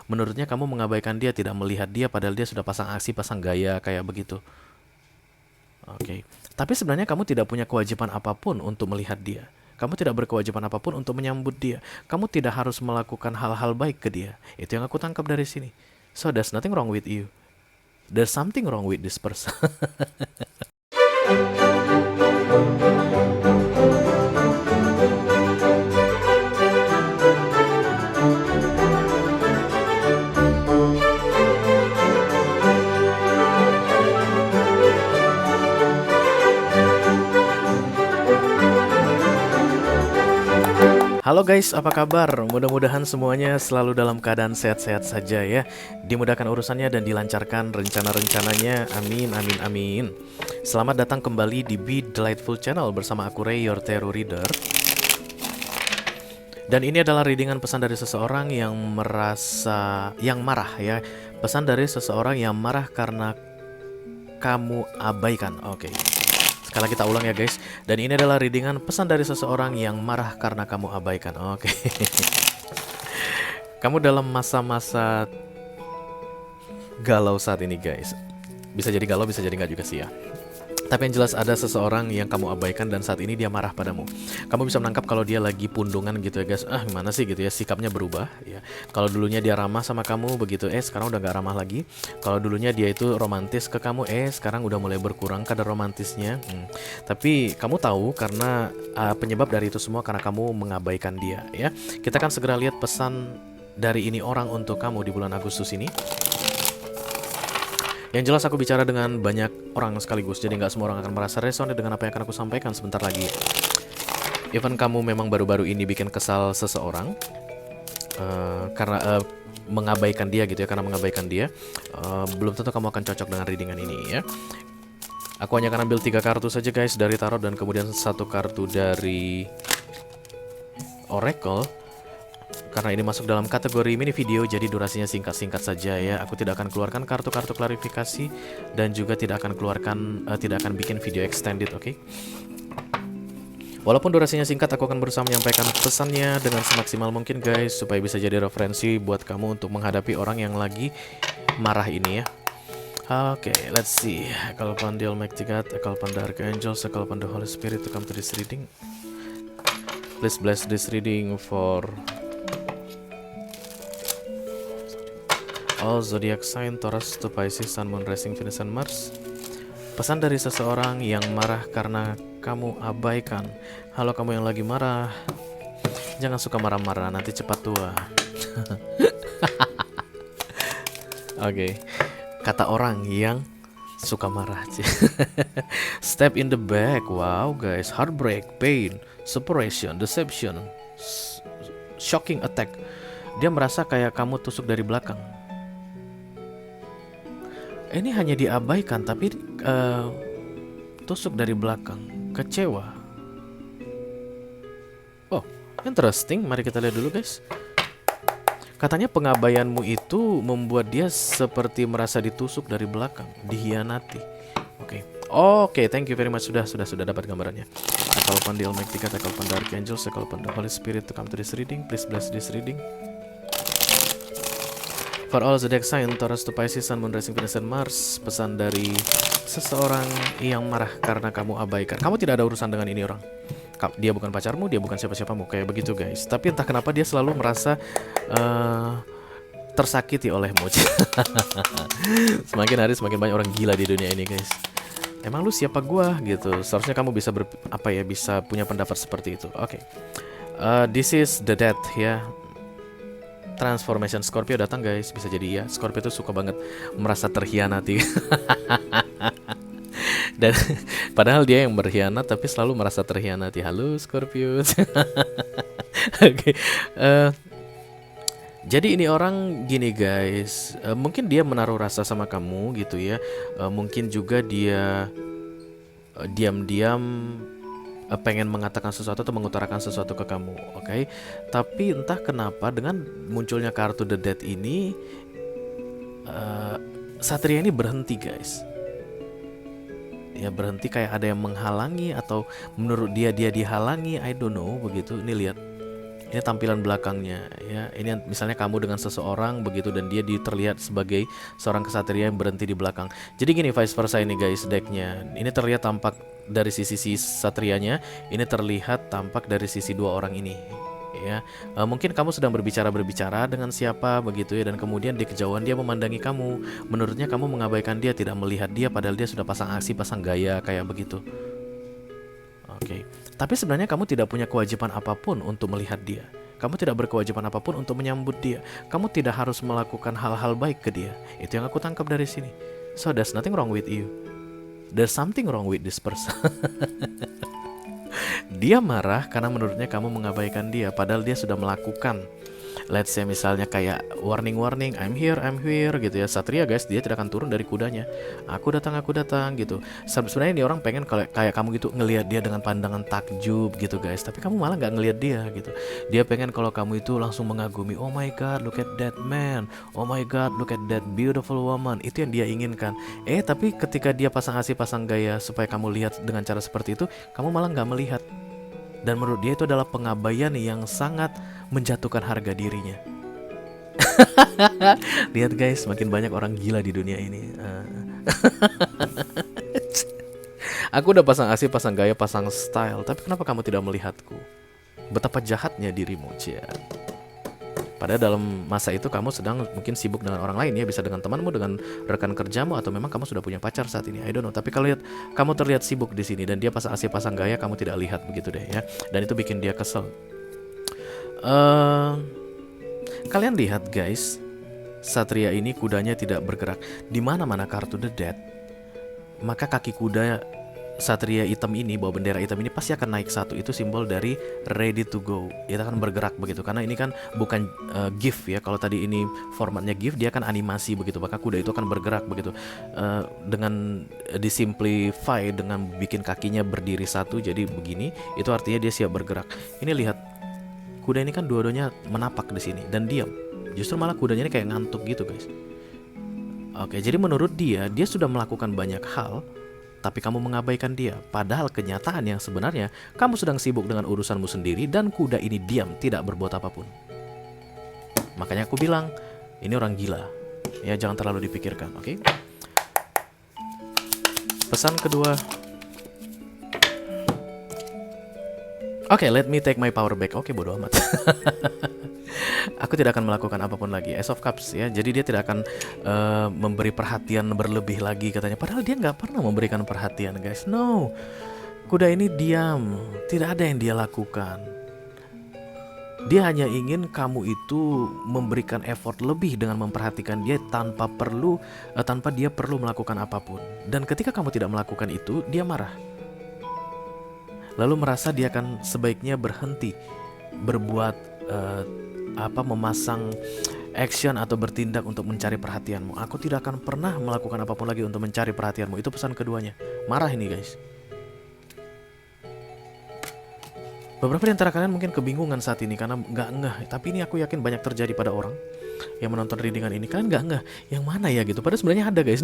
Menurutnya kamu mengabaikan dia, tidak melihat dia, padahal dia sudah pasang aksi, pasang gaya kayak begitu. Oke. Tapi sebenarnya kamu tidak punya kewajiban apapun untuk melihat dia. Kamu tidak berkewajiban apapun untuk menyambut dia. Kamu tidak harus melakukan hal-hal baik ke dia. Itu yang aku tangkap dari sini. So there's nothing wrong with you. There's something wrong with this person. Halo guys, apa kabar? Mudah-mudahan semuanya selalu dalam keadaan sehat-sehat saja ya. Dimudahkan urusannya dan dilancarkan rencana-rencananya. Amin, amin, amin. Selamat datang kembali di Be Delightful Channel bersama aku Ray, your tarot reader. Dan ini adalah readingan pesan dari seseorang yang marah ya. Pesan dari seseorang yang marah karena kamu abaikan. Oke. Sekali kita ulang ya guys. Dan ini adalah readingan pesan dari seseorang yang marah karena kamu abaikan. Oke. Kamu dalam masa-masa galau saat ini guys. Bisa jadi galau, bisa jadi nggak juga sih ya. Tapi yang jelas ada seseorang yang kamu abaikan dan saat ini dia marah padamu. Kamu bisa menangkap kalau dia lagi pundungan gitu ya guys. Gimana sih gitu ya, sikapnya berubah ya. Kalau dulunya dia ramah sama kamu begitu, sekarang udah gak ramah lagi. Kalau dulunya dia itu romantis ke kamu, sekarang udah mulai berkurang kadar romantisnya. Tapi kamu tahu karena penyebab dari itu semua karena kamu mengabaikan dia ya. Kita akan segera lihat pesan dari ini orang untuk kamu di bulan Agustus ini. Yang jelas aku bicara dengan banyak orang sekaligus, jadi nggak semua orang akan merasa resonate dengan apa yang akan aku sampaikan sebentar lagi. Even kamu memang baru-baru ini bikin kesal seseorang karena mengabaikan dia gitu ya, karena mengabaikan dia, belum tentu kamu akan cocok dengan readingan ini ya. Aku hanya akan ambil 3 kartu saja guys dari tarot dan kemudian 1 kartu dari Oracle. Karena ini masuk dalam kategori mini video, jadi durasinya singkat-singkat saja ya. Aku tidak akan keluarkan kartu-kartu klarifikasi dan juga tidak akan bikin video extended, oke? Walaupun durasinya singkat, aku akan berusaha menyampaikan pesannya dengan semaksimal mungkin guys, supaya bisa jadi referensi buat kamu untuk menghadapi orang yang lagi marah ini ya. Oke, let's see. I call upon the Almighty God, I call upon the Archangels, I call upon the Holy Spirit to come to this reading. Please bless this reading for all zodiac sign, Taurus to Pisces, Sun, Moon, Rising, Venus, and Mars. Pesan dari seseorang yang marah karena kamu abaikan. Halo kamu yang lagi marah, jangan suka marah-marah, nanti cepat tua. Oke. Kata orang yang suka marah. Step in the back. Wow guys, heartbreak, pain, separation, deception, shocking attack. Dia merasa kayak kamu tusuk dari belakang. Ini hanya diabaikan tapi tusuk dari belakang, kecewa. Oh, interesting. Mari kita lihat dulu guys. Katanya pengabaianmu itu membuat dia seperti merasa ditusuk dari belakang, dihianati. Oke, thank you very much. Sudah dapat gambarannya. I call upon the Almighty God, I call upon the Archangels, I call upon the Holy Spirit to come to this reading. Please bless this reading. For all zodiac sign, Taurus to Pisces, Sun, Moon, Rising, Venus, and Mars. Pesan dari seseorang yang marah karena kamu abaikan. Kamu tidak ada urusan dengan ini orang. Dia bukan pacarmu, dia bukan siapa-siapamu. Kayak begitu guys. Tapi entah kenapa dia selalu merasa tersakiti olehmu. Semakin hari semakin banyak orang gila di dunia ini guys. Emang lu siapa gua gitu. Seharusnya kamu bisa bisa punya pendapat seperti itu. Oke. This is the death ya. Transformation Scorpio datang guys. Bisa jadi ya, Scorpio itu suka banget merasa terhianati. Dan padahal dia yang berkhianat tapi selalu merasa terhianati. Halo Scorpio. Oke. Jadi ini orang gini guys, mungkin dia menaruh rasa sama kamu gitu ya. Mungkin juga dia diam-diam pengen mengatakan sesuatu atau mengutarakan sesuatu ke kamu, oke? Tapi entah kenapa dengan munculnya kartu The Death ini, Satria ini berhenti guys. Ya berhenti, kayak ada yang menghalangi atau menurut dia dihalangi, I don't know begitu. Ini Ini tampilan belakangnya ya. Ini misalnya kamu dengan seseorang begitu dan dia terlihat sebagai seorang kesatria yang berhenti di belakang. Jadi gini vice versa ini guys decknya. Ini terlihat tampak dari sisi si satrianya, ini terlihat tampak dari sisi dua orang ini. Ya, mungkin kamu sedang berbicara dengan siapa begitu ya, dan kemudian di kejauhan dia memandangi kamu. Menurutnya kamu mengabaikan dia, tidak melihat dia, padahal dia sudah pasang aksi, pasang gaya kayak begitu. Oke. Tapi sebenarnya kamu tidak punya kewajiban apapun untuk melihat dia. Kamu tidak berkewajiban apapun untuk menyambut dia. Kamu tidak harus melakukan hal-hal baik ke dia. Itu yang aku tangkap dari sini. So there's nothing wrong with you. There's something wrong with this person. Dia marah karena menurutnya kamu mengabaikan dia, padahal dia sudah melakukan. Let's say misalnya kayak warning, I'm here gitu ya. Satria guys, dia tidak akan turun dari kudanya. Aku datang gitu. Sebenarnya ini orang pengen kayak kamu gitu, ngelihat dia dengan pandangan takjub gitu guys. Tapi kamu malah nggak ngelihat dia gitu. Dia pengen kalau kamu itu langsung mengagumi. Oh my god, look at that man. Oh my god, look at that beautiful woman. Itu yang dia inginkan. Tapi ketika dia pasang gaya supaya kamu lihat dengan cara seperti itu, kamu malah nggak melihat. Dan menurut dia itu adalah pengabaian yang sangat menjatuhkan harga dirinya. Lihat guys, makin banyak orang gila di dunia ini. Aku udah pasang aksi, pasang gaya, pasang style, tapi kenapa kamu tidak melihatku? Betapa jahatnya dirimu, Cia. Padahal dalam masa itu kamu sedang mungkin sibuk dengan orang lain ya, bisa dengan temanmu, dengan rekan kerjamu, atau memang kamu sudah punya pacar saat ini. I don't know. Tapi kalau lihat kamu terlihat sibuk di sini dan dia pasang asyik pasang gaya, kamu tidak lihat begitu deh ya. Dan itu bikin dia kesel. Kalian lihat guys, Satria ini kudanya tidak bergerak. Di mana-mana kartu The Dead, maka kaki kuda Satria hitam ini, bawa bendera hitam ini pasti akan naik satu. Itu simbol dari ready to go. Dia akan bergerak begitu. Karena ini kan bukan GIF ya. Kalau tadi ini formatnya GIF, dia akan animasi begitu. Maka kuda itu akan bergerak begitu. Dengan disimplify, dengan bikin kakinya berdiri satu jadi begini, itu artinya dia siap bergerak. Ini lihat, kuda ini kan dua-duanya menapak di sini dan diam. Justru malah kudanya ini kayak ngantuk gitu guys. Oke, jadi menurut dia sudah melakukan banyak hal, tapi kamu mengabaikan dia. Padahal kenyataan yang sebenarnya, kamu sedang sibuk dengan urusanmu sendiri dan kuda ini diam, tidak berbuat apapun. Makanya aku bilang, ini orang gila. Ya, jangan terlalu dipikirkan, oke? Pesan kedua. Oke, let me take my power back. Oke, bodo amat. Aku tidak akan melakukan apapun lagi. Ace of Cups ya. Jadi dia tidak akan memberi perhatian berlebih lagi katanya. Padahal dia nggak pernah memberikan perhatian guys. No, kuda ini diam. Tidak ada yang dia lakukan. Dia hanya ingin kamu itu memberikan effort lebih dengan memperhatikan dia tanpa dia perlu melakukan apapun. Dan ketika kamu tidak melakukan itu, dia marah. Lalu merasa dia akan sebaiknya berhenti berbuat memasang action atau bertindak untuk mencari perhatianmu. Aku tidak akan pernah melakukan apapun lagi untuk mencari perhatianmu. Itu pesan keduanya. Marah ini guys. Beberapa di antara kalian mungkin kebingungan saat ini karena nggak ngeh. Tapi ini aku yakin banyak terjadi pada orang yang menonton readingan ini. Kalian nggak ngeh yang mana ya gitu. Padahal sebenarnya ada guys.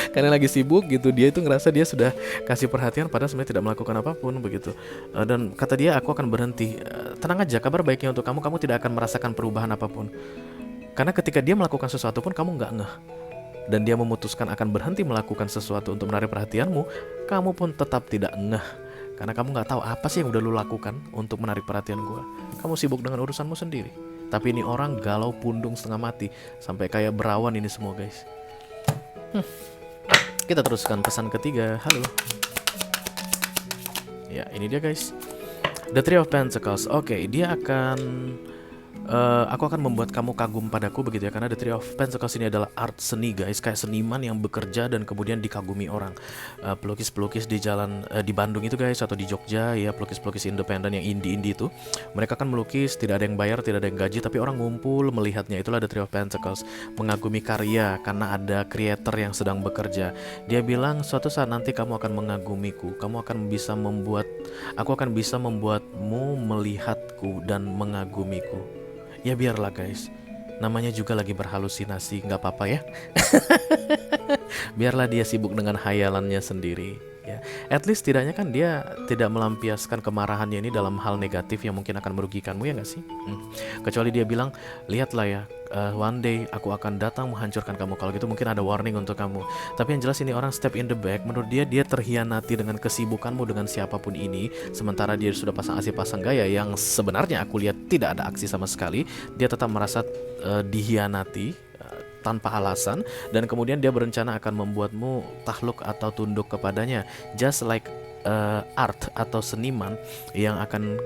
Karena lagi sibuk gitu, dia itu ngerasa dia sudah kasih perhatian padahal sebenarnya tidak melakukan apapun begitu. Dan kata dia, aku akan berhenti. Tenang aja, kabar baiknya untuk kamu tidak akan merasakan perubahan apapun. Karena ketika dia melakukan sesuatu pun kamu nggak ngeh, dan dia memutuskan akan berhenti melakukan sesuatu untuk menarik perhatianmu, kamu pun tetap tidak ngeh. Karena kamu nggak tahu apa sih yang udah lu lakukan untuk menarik perhatian gue. Kamu sibuk dengan urusanmu sendiri. Tapi ini orang galau pundung setengah mati, sampai kayak berawan ini semua guys. Kita teruskan pesan ketiga. Halo. Ya, ini dia guys. The Three of Pentacles. Oke, dia akan aku akan membuat kamu kagum padaku begitu ya. Karena The Three of Pentacles ini adalah art seni guys. Kayak seniman yang bekerja dan kemudian dikagumi orang. Pelukis-pelukis di jalan di Bandung itu guys, atau di Jogja ya, pelukis-pelukis independen yang indie-indie itu. Mereka kan melukis, tidak ada yang bayar, tidak ada yang gaji, tapi orang ngumpul melihatnya. Itulah The Three of Pentacles. Mengagumi karya karena ada creator yang sedang bekerja. Dia bilang suatu saat nanti kamu akan mengagumiku. Aku akan bisa membuatmu melihatku dan mengagumiku. Ya biarlah guys, namanya juga lagi berhalusinasi, nggak apa-apa ya. Biarlah dia sibuk dengan hayalannya sendiri. ya. At least tidaknya kan dia tidak melampiaskan kemarahannya ini dalam hal negatif yang mungkin akan merugikanmu, ya nggak sih? Kecuali dia bilang, lihatlah ya, one day aku akan datang menghancurkan kamu. Kalau gitu mungkin ada warning untuk kamu. Tapi yang jelas ini orang step in the back. Menurut dia, dia terhianati dengan kesibukanmu dengan siapapun ini. Sementara dia sudah pasang aksi pasang gaya yang sebenarnya aku lihat tidak ada aksi sama sekali. Dia tetap merasa dihianati tanpa alasan, dan kemudian dia berencana akan membuatmu takluk atau tunduk kepadanya, just like art atau seniman yang akan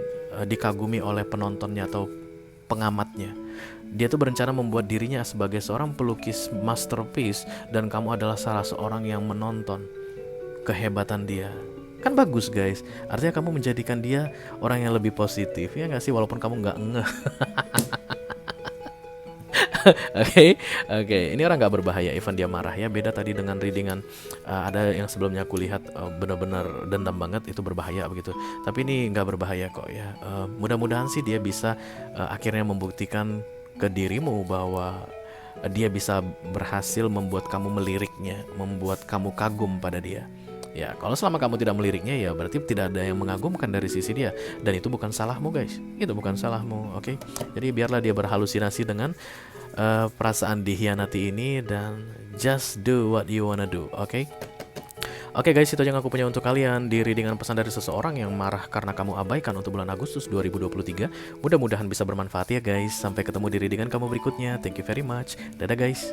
dikagumi oleh penontonnya atau pengamatnya. Dia tuh berencana membuat dirinya sebagai seorang pelukis masterpiece, dan kamu adalah salah seorang yang menonton kehebatan dia. Kan bagus guys, artinya kamu menjadikan dia orang yang lebih positif, ya nggak sih, walaupun kamu nggak ngeh. Oke, oke. Ini orang nggak berbahaya, even dia marah ya. Beda tadi dengan readingan ada yang sebelumnya aku lihat benar-benar dendam banget, itu berbahaya begitu. Tapi ini nggak berbahaya kok ya. Mudah-mudahan sih dia bisa akhirnya membuktikan ke dirimu bahwa dia bisa berhasil membuat kamu meliriknya, membuat kamu kagum pada dia. Ya, kalau selama kamu tidak meliriknya, ya berarti tidak ada yang mengagumkan dari sisi dia. Dan itu bukan salahmu guys, itu bukan salahmu, oke? Jadi biarlah dia berhalusinasi dengan perasaan dihianati ini, dan just do what you wanna do, oke? Oke guys, itu aja yang aku punya untuk kalian di readingan pesan dari seseorang yang marah karena kamu abaikan untuk bulan Agustus 2023. Mudah-mudahan bisa bermanfaat ya guys. Sampai ketemu di readingan kamu berikutnya. Thank you very much. Dadah guys.